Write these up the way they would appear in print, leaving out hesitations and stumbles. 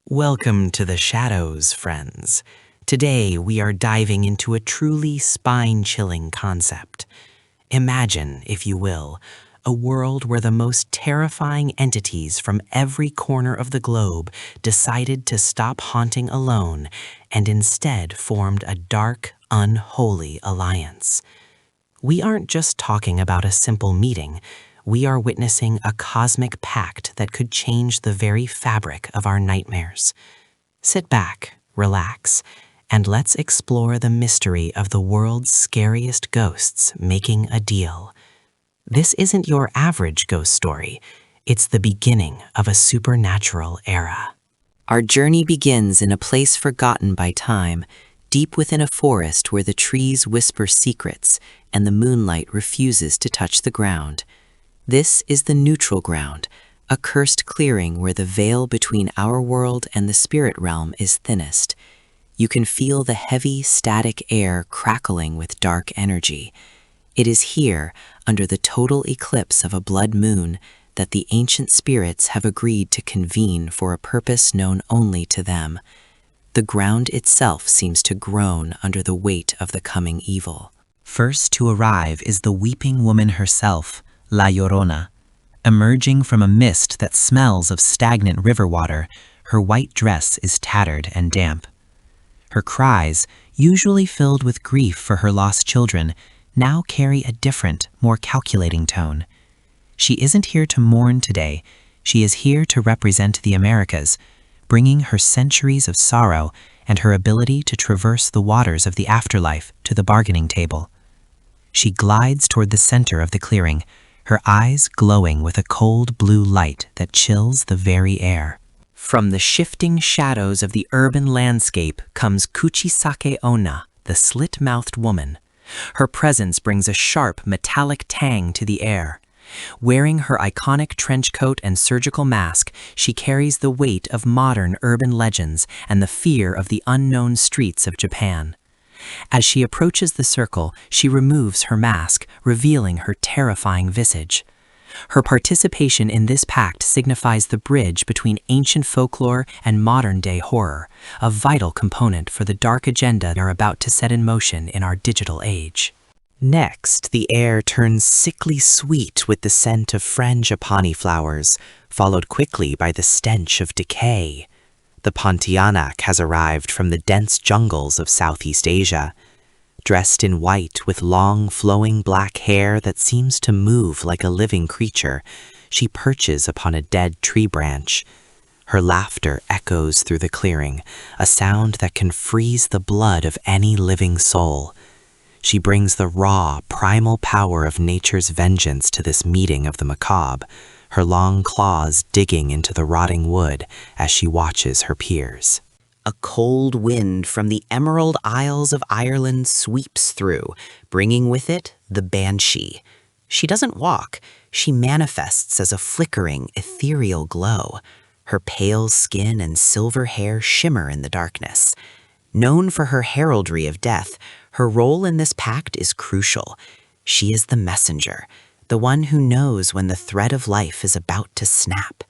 Welcome to the Shadows, friends. Today we are diving into a truly spine-chilling concept. Imagine, if you will, a world where the most terrifying entities from every corner of the globe decided to stop haunting alone and instead formed a dark, unholy alliance. We aren't just talking about a simple meeting. We are witnessing a cosmic pact that could change the very fabric of our nightmares. Sit back, relax, and let's explore the mystery of the world's scariest ghosts making a deal. This isn't your average ghost story. It's the beginning of a supernatural era. Our journey begins in a place forgotten by time, deep within a forest where the trees whisper secrets and the moonlight refuses to touch the ground. This is the neutral ground, a cursed clearing where the veil between our world and the spirit realm is thinnest. You can feel the heavy, static air crackling with dark energy. It is here, under the total eclipse of a blood moon, that the ancient spirits have agreed to convene for a purpose known only to them. The ground itself seems to groan under the weight of the coming evil. First to arrive is the weeping woman herself, La Llorona. Emerging from a mist that smells of stagnant river water, her white dress is tattered and damp. Her cries, usually filled with grief for her lost children, now carry a different, more calculating tone. She isn't here to mourn today. She is here to represent the Americas, bringing her centuries of sorrow and her ability to traverse the waters of the afterlife to the bargaining table. She glides toward the center of the clearing, her eyes glowing with a cold blue light that chills the very air. From the shifting shadows of the urban landscape comes Kuchisake Onna, the slit-mouthed woman. Her presence brings a sharp, metallic tang to the air. Wearing her iconic trench coat and surgical mask, she carries the weight of modern urban legends and the fear of the unknown streets of Japan. As she approaches the circle, she removes her mask, revealing her terrifying visage. Her participation in this pact signifies the bridge between ancient folklore and modern-day horror, a vital component for the dark agenda they are about to set in motion in our digital age. Next, the air turns sickly sweet with the scent of frangipani flowers, followed quickly by the stench of decay. The Pontianak has arrived from the dense jungles of Southeast Asia. Dressed in white with long, flowing black hair that seems to move like a living creature, she perches upon a dead tree branch. Her laughter echoes through the clearing, a sound that can freeze the blood of any living soul. She brings the raw, primal power of nature's vengeance to this meeting of the macabre, her long claws digging into the rotting wood as she watches her peers. A cold wind from the Emerald Isles of Ireland sweeps through, bringing with it the banshee. She doesn't walk, she manifests as a flickering, ethereal glow. Her pale skin and silver hair shimmer in the darkness. Known for her heraldry of death, her role in this pact is crucial. She is the messenger, the one who knows when the thread of life is about to snap.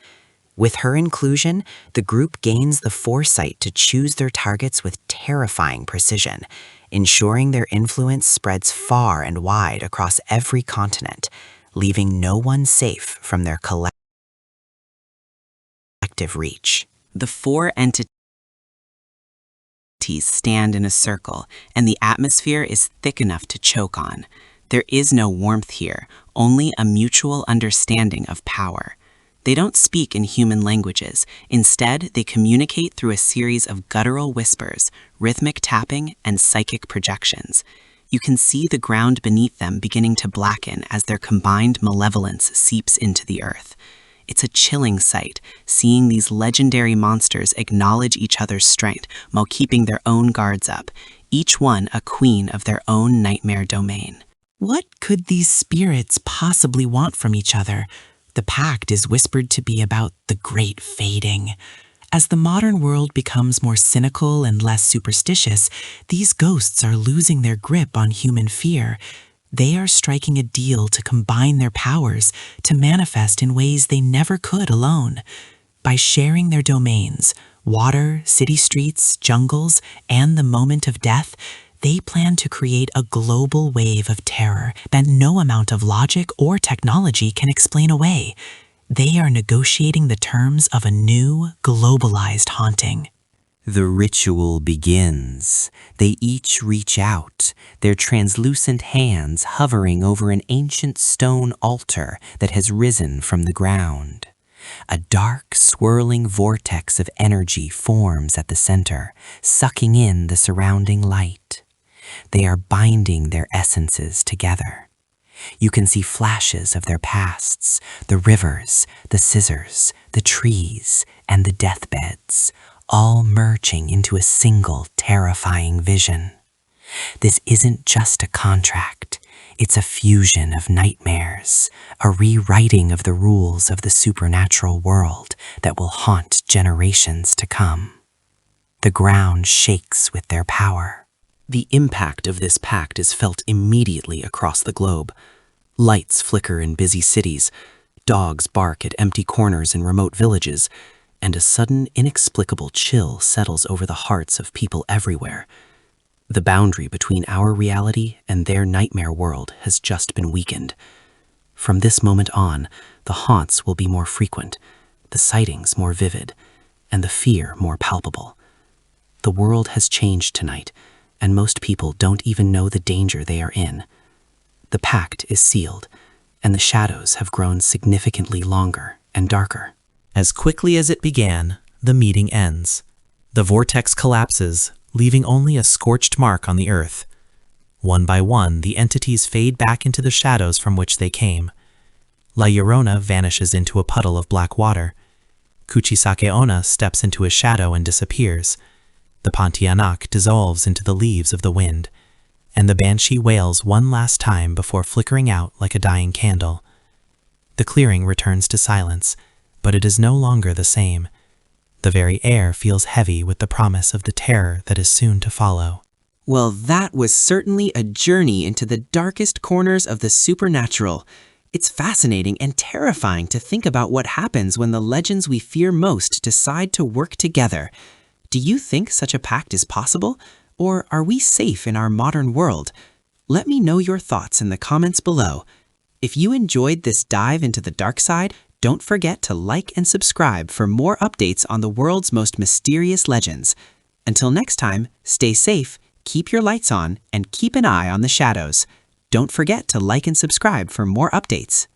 With her inclusion, the group gains the foresight to choose their targets with terrifying precision, ensuring their influence spreads far and wide across every continent, leaving no one safe from their collective reach. The four entities stand in a circle, and the atmosphere is thick enough to choke on. There is no warmth here, only a mutual understanding of power. They don't speak in human languages. Instead, they communicate through a series of guttural whispers, rhythmic tapping, and psychic projections. You can see the ground beneath them beginning to blacken as their combined malevolence seeps into the earth. It's a chilling sight, seeing these legendary monsters acknowledge each other's strength while keeping their own guards up, each one a queen of their own nightmare domain. What could these spirits possibly want from each other? The pact is whispered to be about the great fading. As the modern world becomes more cynical and less superstitious, these ghosts are losing their grip on human fear. They are striking a deal to combine their powers to manifest in ways they never could alone. By sharing their domains, Water, city streets, jungles, and the moment of death, they plan to create a global wave of terror that no amount of logic or technology can explain away. They are negotiating the terms of a new, globalized haunting. The ritual begins. They each reach out, their translucent hands hovering over an ancient stone altar that has risen from the ground. A dark, swirling vortex of energy forms at the center, sucking in the surrounding light. They are binding their essences together. You can see flashes of their pasts, the rivers, the scissors, the trees, and the deathbeds, all merging into a single terrifying vision. This isn't just a contract. It's a fusion of nightmares, a rewriting of the rules of the supernatural world that will haunt generations to come. The ground shakes with their power. The impact of this pact is felt immediately across the globe. Lights flicker in busy cities, dogs bark at empty corners in remote villages, and a sudden, inexplicable chill settles over the hearts of people everywhere. The boundary between our reality and their nightmare world has just been weakened. From this moment on, the haunts will be more frequent, the sightings more vivid, and the fear more palpable. The world has changed tonight, and most people don't even know the danger they are in. The pact is sealed, and the shadows have grown significantly longer and darker. As quickly as it began, the meeting ends. The vortex collapses, leaving only a scorched mark on the earth. One by one, the entities fade back into the shadows from which they came. La Llorona vanishes into a puddle of black water. Kuchisake Onna steps into a shadow and disappears. The Pontianak dissolves into the leaves of the wind, and the banshee wails one last time before flickering out like a dying candle. The clearing returns to silence, but it is no longer the same. The very air feels heavy with the promise of the terror that is soon to follow. Well, that was certainly a journey into the darkest corners of the supernatural. It's fascinating and terrifying to think about what happens when the legends we fear most decide to work together. Do you think such a pact is possible? Or are we safe in our modern world? Let me know your thoughts in the comments below. If you enjoyed this dive into the dark side, don't forget to like and subscribe for more updates on the world's most mysterious legends. Until next time, stay safe, keep your lights on, and keep an eye on the shadows. Don't forget to like and subscribe for more updates.